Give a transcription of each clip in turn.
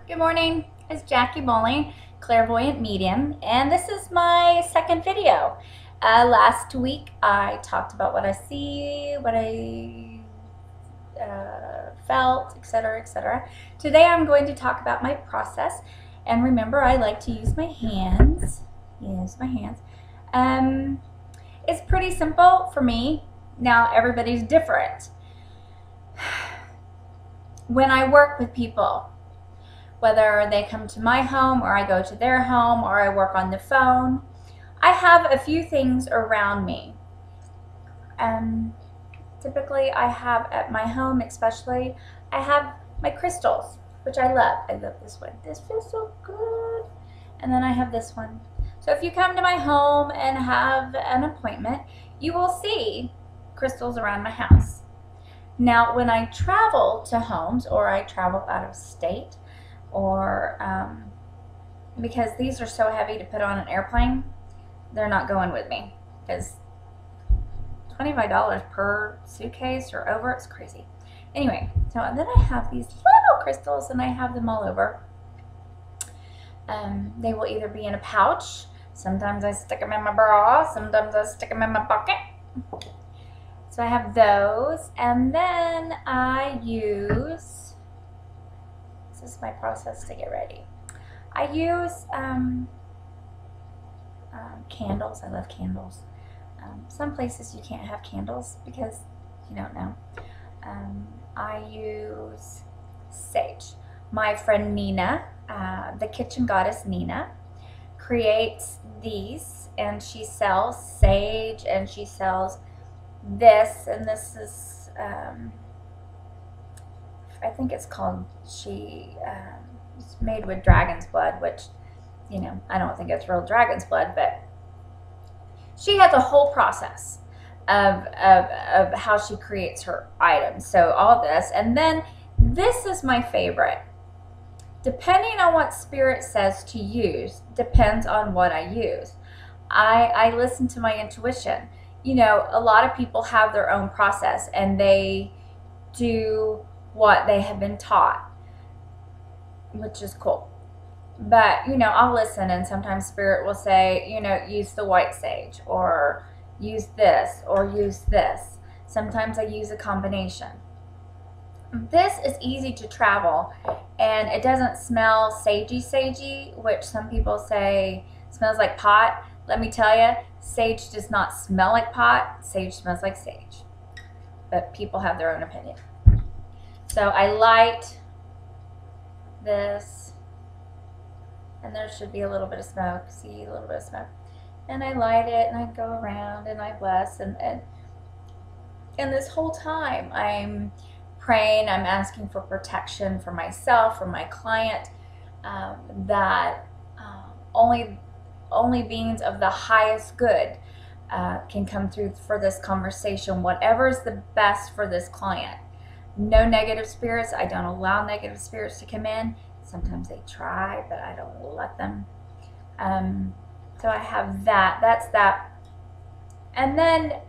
Good morning, it's Jackie Bowling, Clairvoyant Medium, and this is my second video. Last week I talked about what I see, what I felt, etc., etc. Today I'm going to talk about my process, and remember I like to use my hands. It's pretty simple for me. Now everybody's different. When I work with people, whether they come to my home or I go to their home or I work on the phone, I have a few things around me. Typically I have at my home, especially, I have my crystals, which I love. I love this one. This feels so good. And then I have this one. So if you come to my home and have an appointment, you will see crystals around my house. Now, when I travel to homes or I travel out of state, or because these are so heavy to put on an airplane, they're not going with me because $25 per suitcase or over, it's crazy. Anyway, so then I have these little crystals and I have them all over. They will either be in a pouch, sometimes I stick them in my bra, sometimes I stick them in my pocket. So I have those, and then I use, this is my process to get ready. I use candles. I love candles. Some places you can't have candles because you don't know. I use sage. My friend Nina, the kitchen goddess Nina, creates these, and she sells sage, and she sells this, and this is I think it's called, it's made with dragon's blood, which, you know, I don't think it's real dragon's blood, but she has a whole process of how she creates her items. So all this, and then this is my favorite. Depending on what spirit says to use, depends on what I use. I listen to my intuition. You know, a lot of people have their own process and they do what they have been taught, which is cool. But, you know, I'll listen, and sometimes spirit will say, you know, use the white sage, or use this, or use this. Sometimes I use a combination. This is easy to travel, and it doesn't smell sagey, which some people say smells like pot. Let me tell you, sage does not smell like pot. Sage smells like sage. But people have their own opinion. So I light this, and there should be a little bit of smoke. See, a little bit of smoke. And I light it, and I go around, and I bless. And this whole time, I'm praying, I'm asking for protection for myself, for my client, that only beings of the highest good can come through for this conversation, whatever is the best for this client. No negative spirits. I don't allow negative spirits to come in. Sometimes they try, but I don't let them. So I have that. That's that. And then,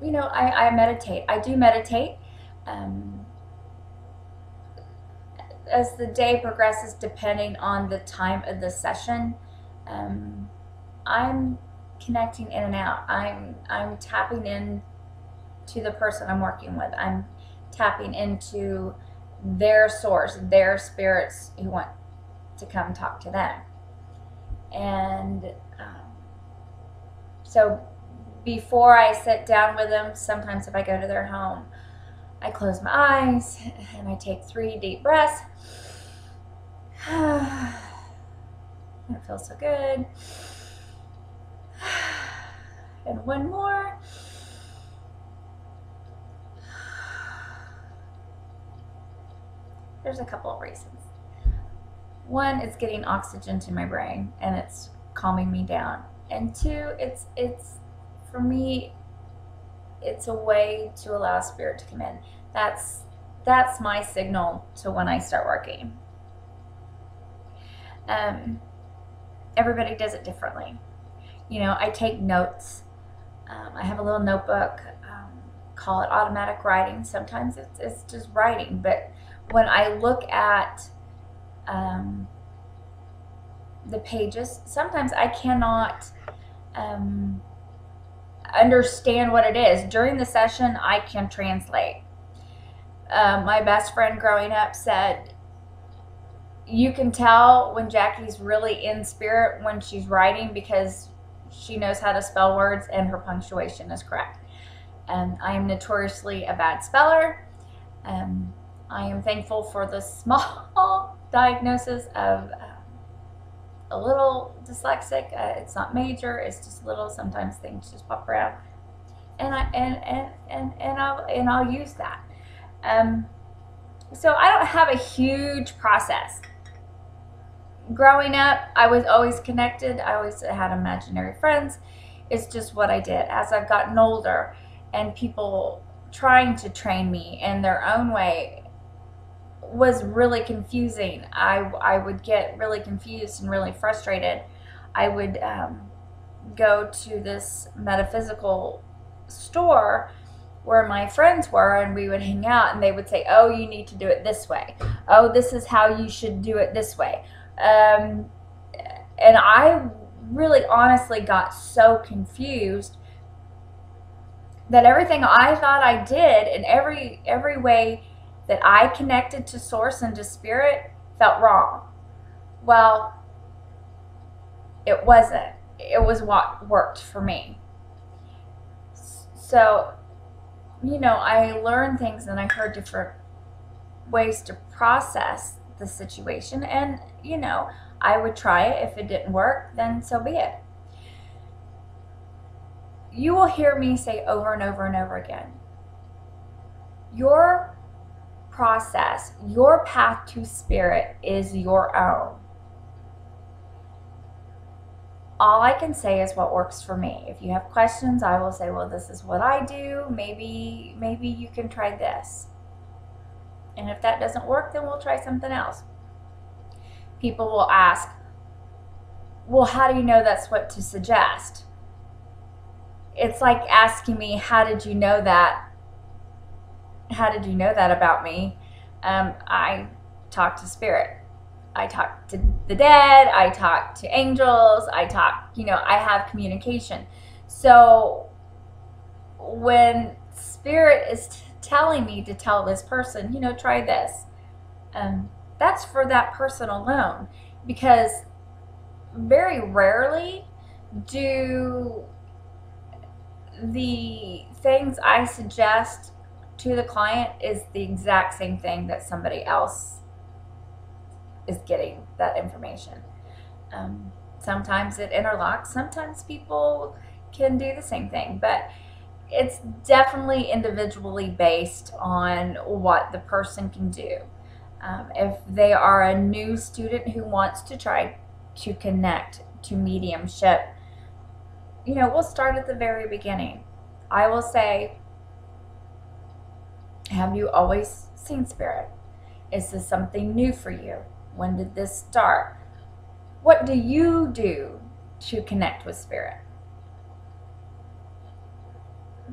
you know, I meditate. I do meditate. As the day progresses, depending on the time of the session, I'm connecting in and out. I'm tapping in to the person I'm working with. I'm tapping into their source, their spirits who want to come talk to them. And so before I sit down with them, sometimes if I go to their home, I close my eyes and I take 3 deep breaths. It feels so good. And one more. There's a couple of reasons. One, it's getting oxygen to my brain and it's calming me down. And two, it's for me, it's a way to allow spirit to come in. That's my signal to when I start working. Everybody does it differently. You know, I take notes. I have a little notebook call it automatic writing. Sometimes it's just writing. But when I look at the pages, sometimes I cannot understand what it is. During the session, I can translate. My best friend growing up said, you can tell when Jackie's really in spirit when she's writing because she knows how to spell words and her punctuation is correct. I am notoriously a bad speller. I am thankful for the small diagnosis of a little dyslexic. It's not major, it's just little. Sometimes things just pop around, and I'll use that. So I don't have a huge process. Growing up, I was always connected. I always had imaginary friends. It's just what I did. As I've gotten older and people trying to train me in their own way was really confusing. I would get really confused and really frustrated. I would go to this metaphysical store where my friends were, and we would hang out, and they would say, oh, you need to do it this way. Oh, this is how you should do it this way. And I really honestly got so confused that everything I thought I did and every way that I connected to source and to spirit felt wrong. Well, it wasn't. It was what worked for me. So, I learned things and I heard different ways to process the situation, and I would try it. If it didn't work, then so be it. You will hear me say over and over and over again, your process, your path to spirit is your own. All I can say is what works for me. If you have questions, I will say, well, this is what I do. Maybe you can try this. And if that doesn't work, then we'll try something else. People will ask, well, how do you know that's what to suggest? It's like asking me, how did you know that? How did you know that about me? I talk to spirit. I talk to the dead. I talk to angels. I have communication. So when spirit is telling me to tell this person, try this, that's for that person alone, because very rarely do the things I suggest to the client is the exact same thing that somebody else is getting that information. Sometimes it interlocks. Sometimes people can do the same thing, but it's definitely individually based on what the person can do. If they are a new student who wants to try to connect to mediumship, we'll start at the very beginning. I will say, have you always seen spirit? Is this something new for you? When did this start? What do you do to connect with spirit?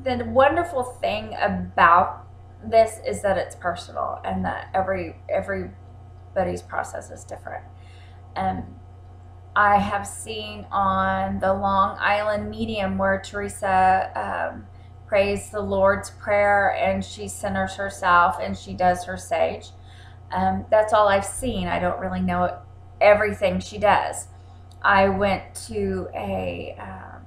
The wonderful thing about this is that it's personal, and that everybody's process is different. I have seen on the Long Island Medium where Teresa prays the Lord's Prayer, and she centers herself and she does her sage. That's all I've seen. I don't really know everything she does. I went to a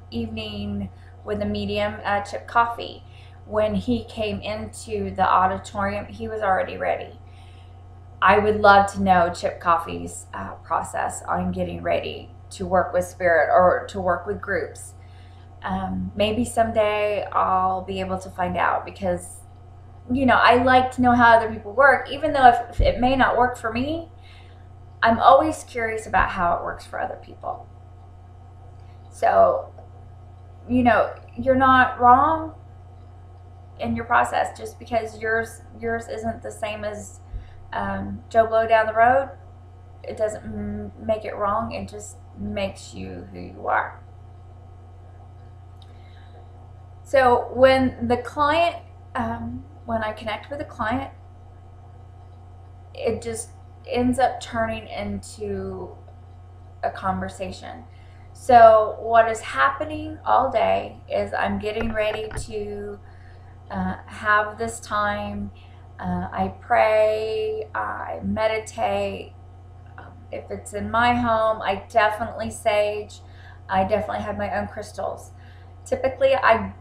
evening with a medium, Chip Coffey. When he came into the auditorium, he was already ready. I would love to know Chip Coffey's process on getting ready to work with spirit or to work with groups. Maybe someday I'll be able to find out, because I like to know how other people work. Even though if it may not work for me, I'm always curious about how it works for other people. So, you're not wrong in your process. Just because yours isn't the same as Joe Blow down the road, it doesn't make it wrong. It just makes you who you are. So when the client when I connect with a client, it just ends up turning into a conversation. So what is happening all day is I'm getting ready to have this time. I pray, I meditate. If it's in my home, I definitely sage. I definitely have my own crystals. Typically, I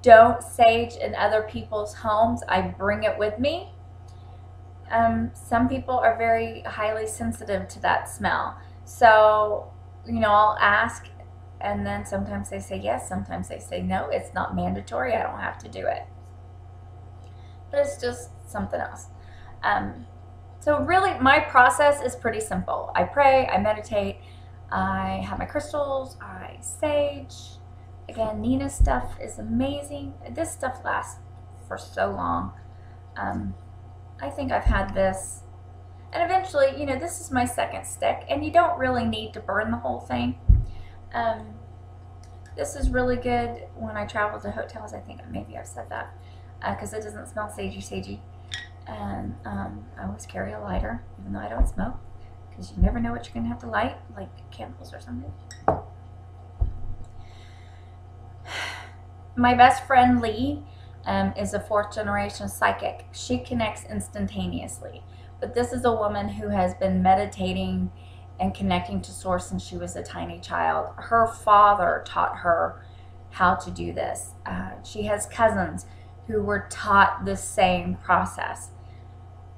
don't sage in other people's homes. I bring it with me. Some people are very highly sensitive to that smell. So, I'll ask, and then sometimes they say yes, sometimes they say no. It's not mandatory. I don't have to do it. But it's just something else. So really, my process is pretty simple. I pray, I meditate, I have my crystals, I sage. Again, Nina's stuff is amazing. This stuff lasts for so long. I think I've had this, and eventually, this is my second stick, and you don't really need to burn the whole thing. This is really good when I travel to hotels. I think maybe I've said that, because it doesn't smell sagey. And I always carry a lighter, even though I don't smoke, because you never know what you're going to have to light, like candles or something. My best friend Lee is a 4th generation psychic. She connects instantaneously. But this is a woman who has been meditating and connecting to source since she was a tiny child. Her father taught her how to do this. She has cousins who were taught the same process.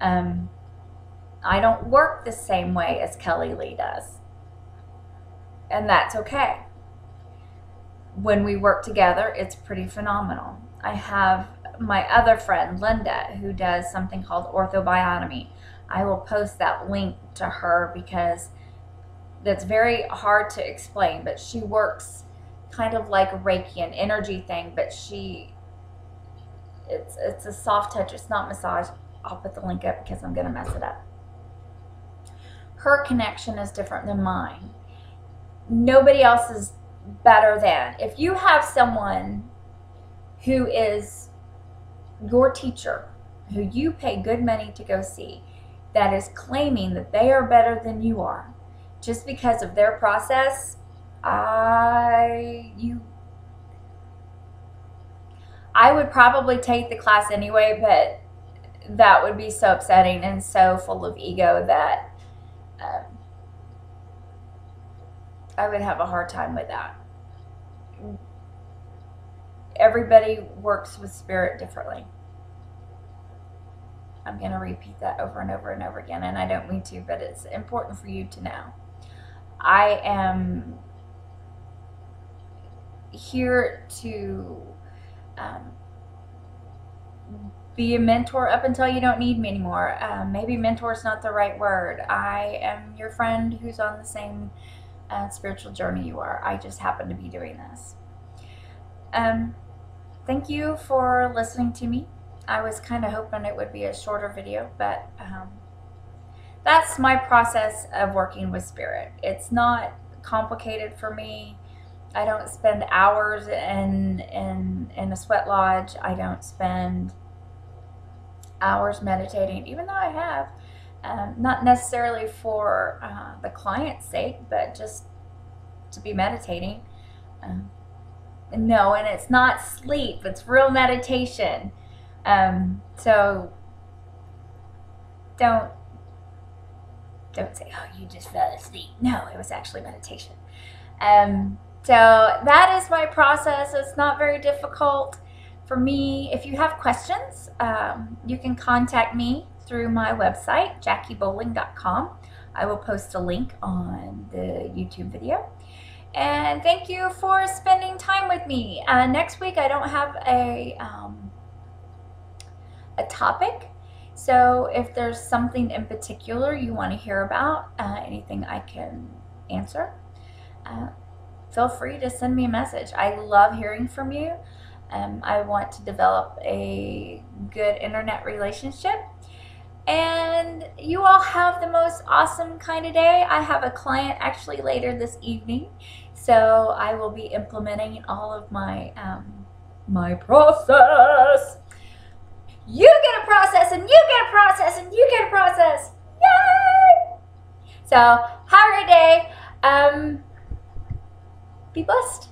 I don't work the same way as Kelly Lee does, and that's okay. When we work together, it's pretty phenomenal. I have my other friend, Linda, who does something called orthobiotomy. I will post that link to her because that's very hard to explain, but she works kind of like Reiki, an energy thing, but it's a soft touch. It's not massage. I'll put the link up because I'm going to mess it up. Her connection is different than mine. Nobody else is better than. If you have someone who is your teacher, who you pay good money to go see, that is claiming that they are better than you are, just because of their process, I would probably take the class anyway, but that would be so upsetting and so full of ego that I would have a hard time with that. Everybody works with spirit differently. I'm going to repeat that over and over and over again, and I don't mean to, but it's important for you to know. I am here to be a mentor up until you don't need me anymore. Maybe mentor is not the right word. I am your friend who's on the same spiritual journey you are. I just happen to be doing this. Thank you for listening to me. I was kind of hoping it would be a shorter video, but that's my process of working with spirit. It's not complicated for me. I don't spend hours in a sweat lodge. I don't spend hours meditating, even though I have. Not necessarily for the client's sake, but just to be meditating. No, and it's not sleep. It's real meditation. So don't say, oh, you just fell asleep. No, it was actually meditation. So that is my process. It's not very difficult for me. If you have questions, you can contact me through my website, JackieBowling.com. I will post a link on the YouTube video. And thank you for spending time with me. Next week, I don't have a topic. So if there's something in particular you want to hear about, anything I can answer, feel free to send me a message. I love hearing from you. I want to develop a good internet relationship. And you all have the most awesome kind of day. I have a client actually later this evening, so I will be implementing all of my my process. you get a process, and you get a process, and you get a process. Yay! So have a great day. Be blessed.